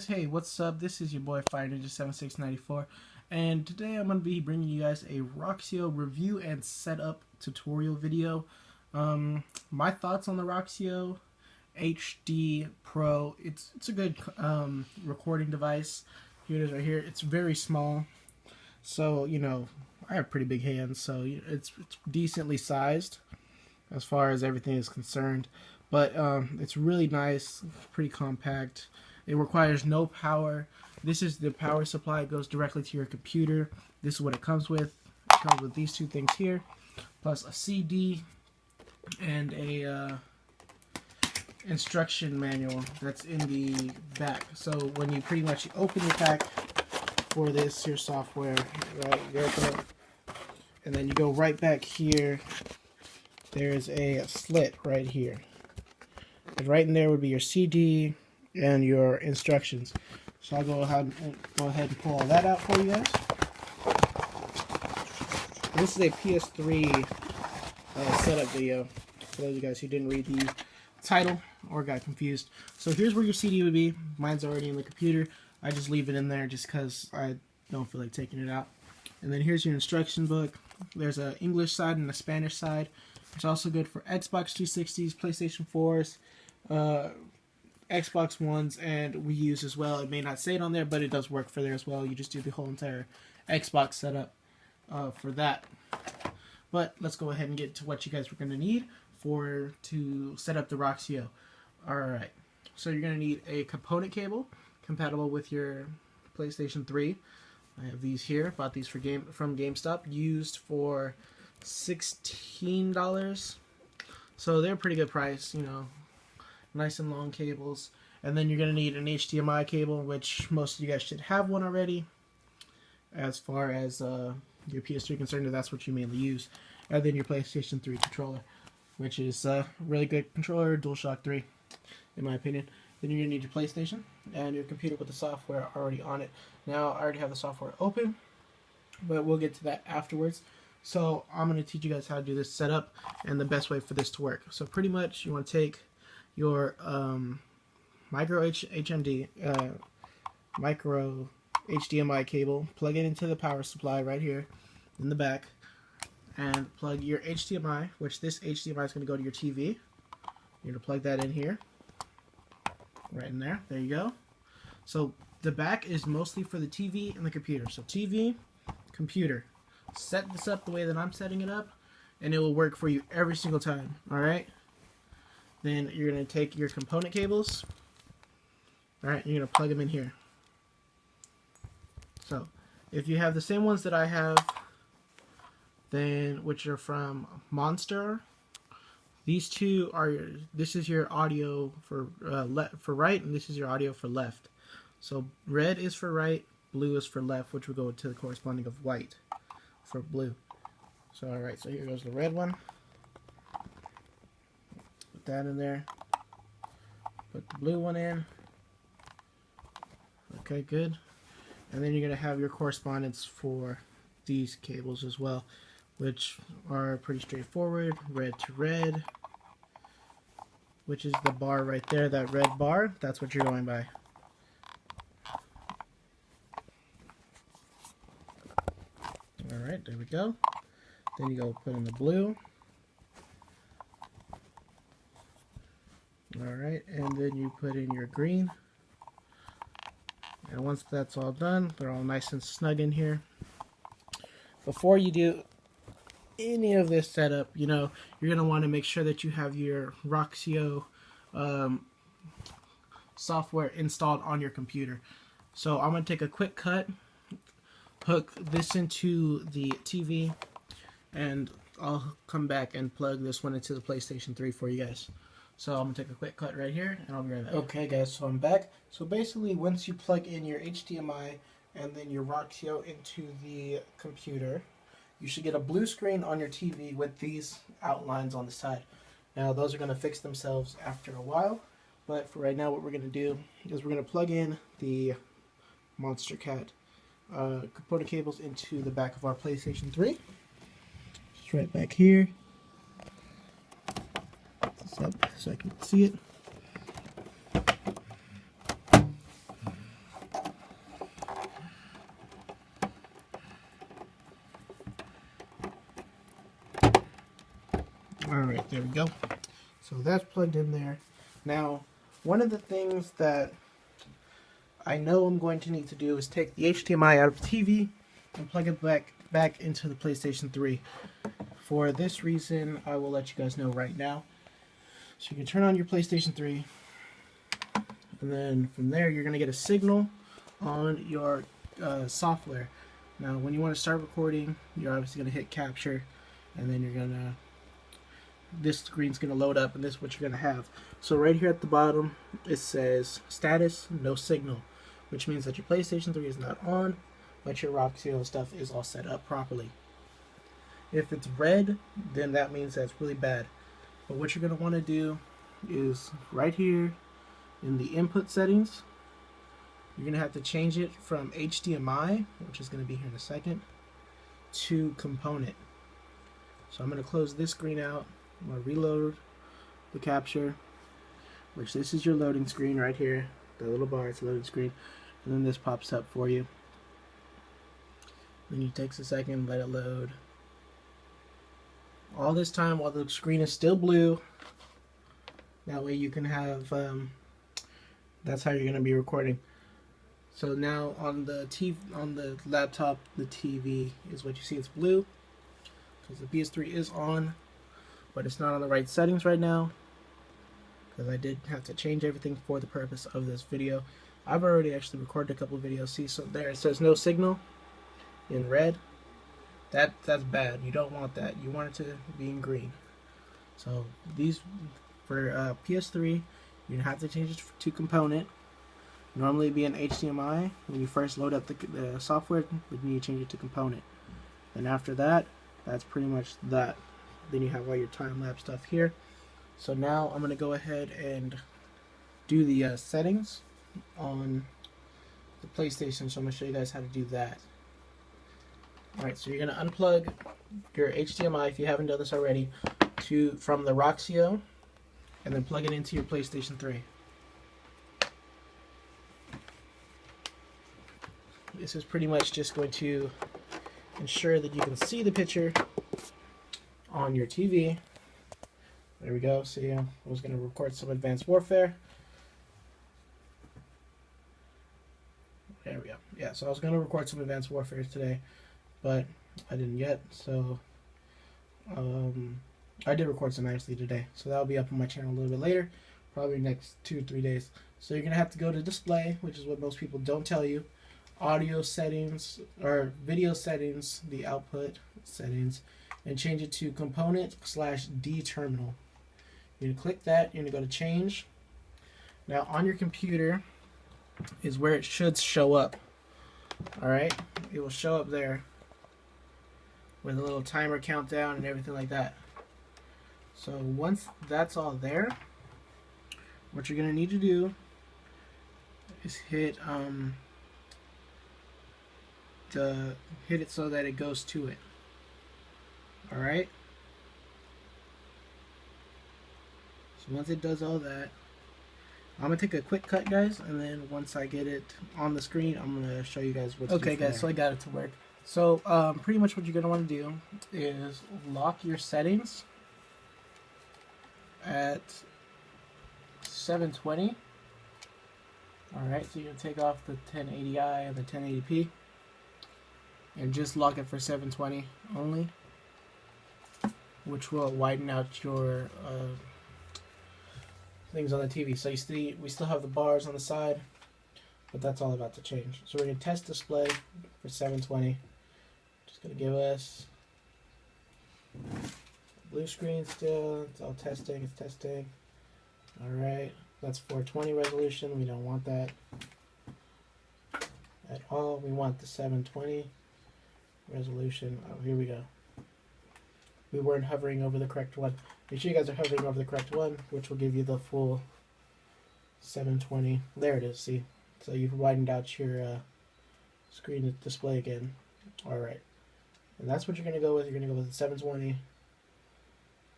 hey, what's up? This is your boy Fire Ninja 7694, and today I'm going to be bringing you guys a Roxio review and setup tutorial video. My thoughts on the Roxio HD Pro. It's a good recording device. Here it is right here. It's very small, so you know I have pretty big hands, so it's decently sized as far as everything is concerned. But it's really nice, pretty compact. It requires no power. This is the power supply. It goes directly to your computer. This is what it comes with. It comes with these two things here, plus a CD and a instruction manual that's in the back. So when you pretty much open the pack for this here software, right, you open it, and then you go right back here. There's a slit right here. And right in there would be your CD and your instructions. So I'll go ahead and pull all that out for you guys. This is a ps3 setup video for those of you guys who didn't read the title or got confused. So here's where your CD would be. Mine's already in the computer. I just leave it in there just because I don't feel like taking it out. And then here's your instruction book. There's an English side and a Spanish side. It's also good for Xbox 360s, PlayStation 4s, Xbox Ones, and Wii U's as well. It may not say it on there, but it does work for there as well. You just do the whole entire Xbox setup for that. But let's go ahead and get to what you guys are going to need to set up the Roxio. Alright, so you're going to need a component cable compatible with your PlayStation 3. I have these here. Bought these from GameStop. Used for $16. So they're a pretty good price, you know. Nice and long cables. And then you're going to need an HDMI cable, which most of you guys should have one already. As far as your PS3 concerned, if that's what you mainly use. And then your PlayStation 3 controller, which is a really good controller, DualShock 3, in my opinion. Then you're going to need your PlayStation and your computer with the software already on it. Now, I already have the software open, but we'll get to that afterwards. So I'm going to teach you guys how to do this setup and the best way for this to work. So pretty much you want to take your micro HDMI cable, plug it into the power supply right here in the back, and plug your HDMI, which this HDMI is going to go to your TV. You're going to plug that in here, right in there. There you go. So the back is mostly for the TV and the computer. So TV, computer. Set this up the way that I'm setting it up, and it will work for you every single time. Alright? Then you're going to take your component cables. Alright, you're going to plug them in here. So, if you have the same ones that I have, then which are from Monster, these two are this is your audio for right, and this is your audio for left. So red is for right, blue is for left, which will go to the corresponding of white for blue. So alright, so here goes the red one. Put that in there. Put the blue one in. Okay, good. And then you're going to have your correspondence for these cables as well, which are pretty straightforward. Red to red, which is the bar right there, that red bar. That's what you're going by. Alright, there we go. Then you go put in the blue. Alright, and then you put in your green. And once that's all done, they're all nice and snug in here. Before you do any of this setup, you know, you're going to want to make sure that you have your Roxio software installed on your computer. So I'm going to take a quick cut, hook this into the TV, and I'll come back and plug this one into the PlayStation 3 for you guys. So I'm going to take a quick cut right here, and I'll be right back. Okay guys, so I'm back. So basically, once you plug in your HDMI and then your Roxio into the computer, you should get a blue screen on your TV with these outlines on the side. Now those are going to fix themselves after a while, but for right now what we're going to do is we're going to plug in the Monster Cat component cables into the back of our PlayStation 3. Just right back here. Up so I can see it. Alright, there we go. So that's plugged in there. Now, one of the things that I know I'm going to need to do is take the HDMI out of the TV and plug it back into the PlayStation 3. For this reason, I will let you guys know right now. So you can turn on your PlayStation 3, and then from there you're going to get a signal on your software. Now when you want to start recording, you're obviously going to hit capture, and then you're going to, this screen's going to load up, and this is what you're going to have. So right here at the bottom it says status no signal, which means that your PlayStation 3 is not on, but your Roxio stuff is all set up properly. If it's red, then that means that's really bad. But what you're going to want to do is right here in the input settings, you're going to have to change it from HDMI, which is going to be here in a second, to component. So I'm going to close this screen out. I'm going to reload the capture, which this is your loading screen right here. The little bar, it's a loading screen. And then this pops up for you. Then it takes a second, let it load. All this time while the screen is still blue. That way you can have, that's how you're going to be recording. So now on the TV, on the laptop, the TV is what you see, it's blue. Because the PS3 is on, but it's not on the right settings right now. Because I did have to change everything for the purpose of this video. I've already actually recorded a couple of videos. See, so there it says no signal in red. That's bad. You don't want that. You want it to be in green. So these for PS3, you have to change it to component. Normally it'd be an HDMI when you first load up the software, but you need to change it to component. And after that, that's pretty much that. Then you have all your time-lapse stuff here. So now I'm going to go ahead and do the settings on the PlayStation. So I'm going to show you guys how to do that. Alright, so you're going to unplug your HDMI, if you haven't done this already, from the Roxio, and then plug it into your PlayStation 3. This is pretty much just going to ensure that you can see the picture on your TV. There we go. See, I was going to record some Advanced Warfare. There we go. Yeah, so I was going to record some Advanced Warfare today, but I didn't yet. So I did record some actually today. So that'll be up on my channel a little bit later, probably next 2 or 3 days. So you're going to have to go to display, which is what most people don't tell you. Audio settings, or video settings, the output settings, and change it to component/D terminal. You're going to click that, you're going to go to change. Now on your computer is where it should show up. Alright, it will show up there with a little timer countdown and everything like that. So once that's all there, what you're going to need to do is hit it so that it goes to it. Alright? So once it does all that, I'm going to take a quick cut, guys, and then once I get it on the screen, I'm going to show you guys what to do. Okay, guys, so I got it to work. So pretty much what you're going to want to do is lock your settings at 720. Alright, so you're going to take off the 1080i and the 1080p. And just lock it for 720 only, which will widen out your things on the TV. So you see, we still have the bars on the side, but that's all about to change. So we're going to test display for 720. Just going to give us blue screen still. It's all testing. It's testing. Alright, that's 420 resolution. We don't want that at all. We want the 720 resolution. Oh, here we go. We weren't hovering over the correct one. Make sure you guys are hovering over the correct one, which will give you the full 720. There it is, see? So you've widened out your screen display again. Alright. And that's what you're going to go with. You're going to go with the 720.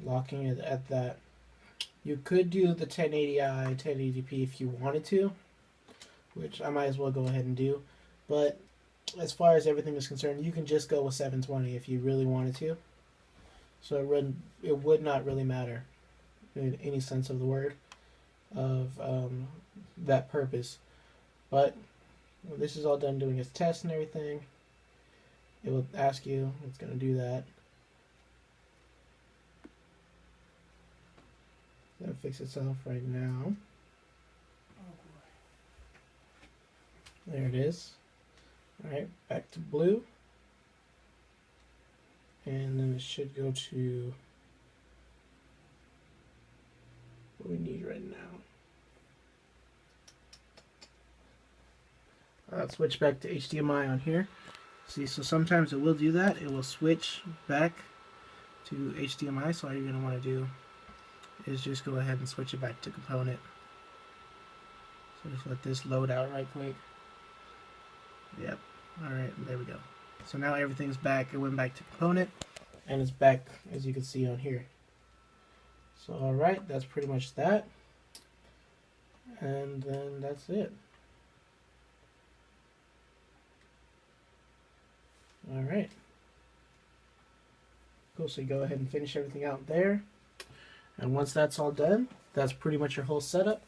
Locking it at that. You could do the 1080i, 1080p if you wanted to, which I might as well go ahead and do. But as far as everything is concerned, you can just go with 720 if you really wanted to. so it would not really matter in any sense of the word of that purpose. But when this is all done doing its test and everything, it will ask you, it's going to do that. That'll fix itself right now. There it is. Alright, back to blue. And then it should go to what we need right now. Switch back to HDMI on here. See, so sometimes it will do that. It will switch back to HDMI. So all you're going to want to do is just go ahead and switch it back to component. So just let this load out right quick. Yep. Alright, there we go. So now everything's back. It went back to component and it's back, as you can see on here. So alright, that's pretty much that. And then that's it. Alright. Cool, so you go ahead and finish everything out there. And once that's all done, that's pretty much your whole setup.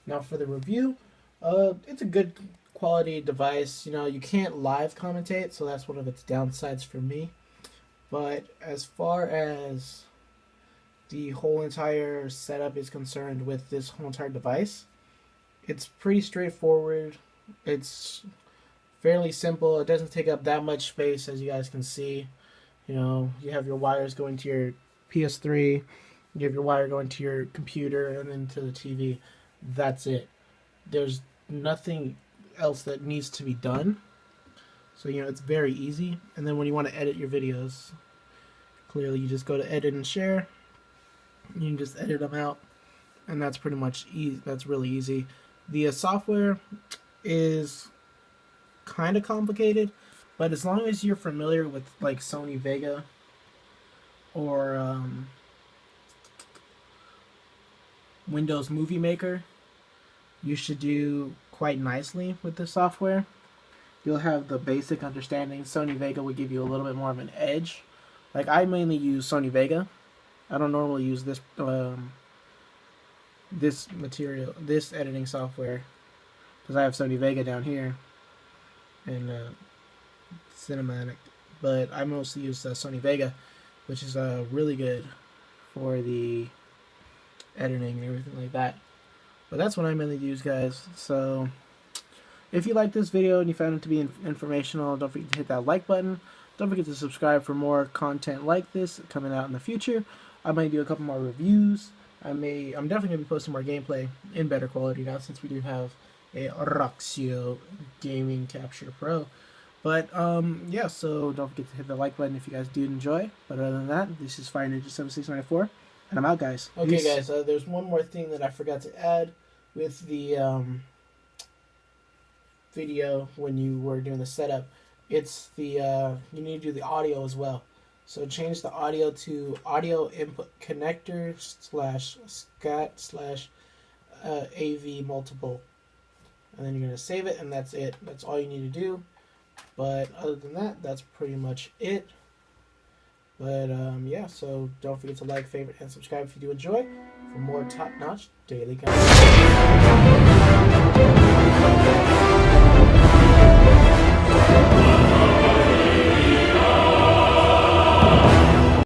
Now for the review, it's a good quality device. You know, you can't live commentate, so that's one of its downsides for me. But as far as the whole entire setup is concerned with this whole entire device, it's pretty straightforward. It's fairly simple. It doesn't take up that much space, as you guys can see. You know, you have your wires going to your ps3, you have your wire going to your computer, and then to the TV. That's it. There's nothing else that needs to be done. So, you know, it's very easy. And then when you want to edit your videos, clearly you just go to edit and share. You can just edit them out, and that's pretty much easy. That's really easy. The software is kind of complicated, but as long as you're familiar with like Sony Vega or Windows Movie Maker, you should do quite nicely with the software. You'll have the basic understanding. Sony Vega will give you a little bit more of an edge. Like, I mainly use Sony Vega. I don't normally use this this editing software, because I have Sony Vega down here and Cinematic, but I mostly use Sony Vega, which is really good for the editing and everything like that. But that's what I mainly use, guys. So if you like this video and you found it to be informational, don't forget to hit that like button. Don't forget to subscribe for more content like this coming out in the future. I might do a couple more reviews. I'm definitely going to be posting more gameplay in better quality now, since we do have a Roxio Gaming Capture Pro. But yeah, so don't forget to hit the like button if you guys do enjoy. But other than that, this is Fire Ninja 7694, and I'm out, guys. Okay, Peace. guys, there's one more thing that I forgot to add with the video when you were doing the setup. It's the you need to do the audio as well. So change the audio to audio input connector /SCAT /AV multiple, and then you're gonna save it, and that's it. That's all you need to do. But other than that, that's pretty much it. But yeah, so don't forget to like, favorite, and subscribe if you do enjoy for more top-notch daily content.